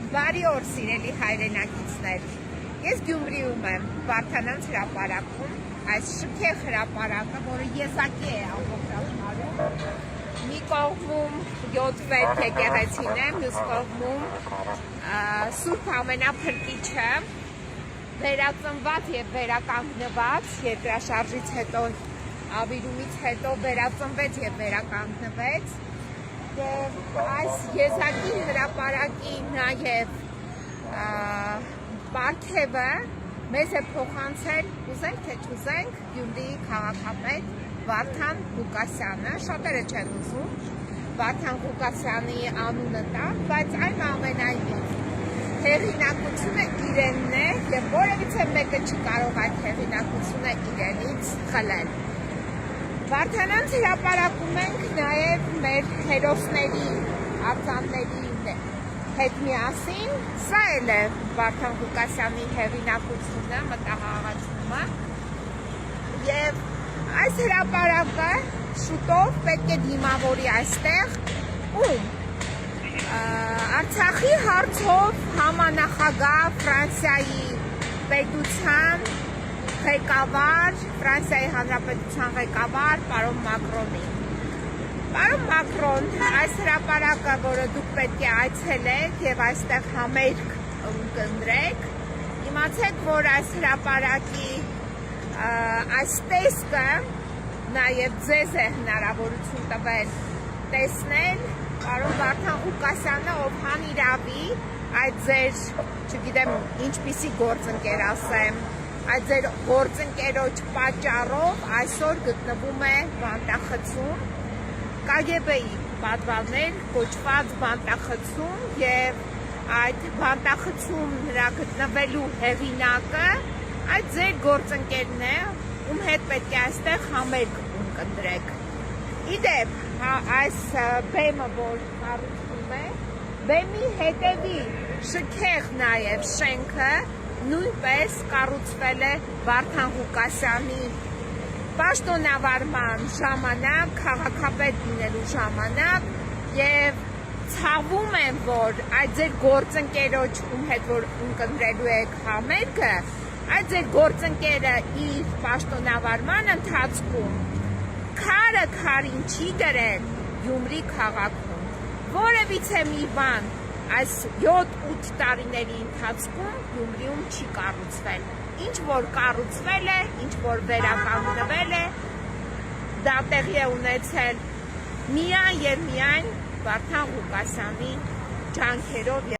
Բարի օր, սիրելի հայրենակիցներ։ Ես Գյումրիում եմ, Վարդանանց հրապարակում, այս շքեղ հրապարակը, որը եզակի է ամբողջ աշխարհում։ Մի կողմում 7 եկեղեցին է, մյուս կողմում Սուրբ Ամենափրկիչը, վերածնված եւ վերականգնված, երկրաշարժից հետո, ավիրումից հետո վերածնվեց եւ վերականգնվեց։ Այս եզակի հրապարակի նաև պարգևը մեզ է փոխանցել, ուզենք թե չուզենք, Գյումրիի քաղաքապետ Վարդան Ղուկասյանը, շատերը չեն ուզում Վարդան Ղուկասյանի անունը տալ, բայց այնուամենայնիվ հեղինակությունը իրենն է եւ որևիցե մեկը չի կարող այդ հեղինակությունը իրենից խլել։ Վարդանանց հրապարակում ենք նաև մեր հերոսների, արձանների հետ միասին, սա էլ է Վարդան Ղուկասյանի հեղինակությունը, մտահաղացումը եւ այս հրապարակը շուտով պետք է դիմավորի այստեղ ում Արցախի հարցով համանախագահ Ֆրանսիայի պետության ղեկավար, Ֆրանսիայի Հանրապետության ղեկավար պարոն Մակրոնին։ Պարոն Մակրոն, այս հրապարակը, որը դուք պետք է այցելեք եւ այստեղ համերգ կընտրեք, իմացեք, որ այս հրապարակի այս տեսքը նաեւ ձեզ է հնարավորություն տվել տեսնել պարոն Վարդան Ղուկասյանը, ով հանիրավի այդ ձեր, չգիտեմ, ինչպիսի գործընկեր ասեմ, այդ ձեր գործընկերոջ պատճառով այսօր գտնվում է բանտախցում, KGB-ի պատվաներ կոչված բանտախցում եւ այդ բանտախցում նրա գտնվելու հեղինակը այդ ձեր գործընկերն է, ում հետ պետք է այստեղ համերգ կընտրեք։ Իդեպ, այս բեմը, որ կառուցվում է, բեմի հետևի շքեղ նաեւ շենքը նույնպես կառուցվել է Վարդան Ղուկասյանի պաշտոնավարման ժամանակ, քաղաքապետ լինելու ժամանակ եւ ցավում եմ, որ այդ ձեր գործընկերոջ ում հետ որ ընկերելու եք համերգը, այդ ձեր գործընկերը իր պաշտոնավարման ընթացքում քարը քարին չի դրել Գյումրի քաղաքում։ Որևիցե մի բան այս 7-8 տարիների ընթացքում Գյումրիում չի կառուցվել։ Ինչ որ կառուցվել է, ինչ որ վերականգնվել է, դա տեղի է ունեցել միայն եւ միայն Վարդան Ղուկասյանի ջանքերով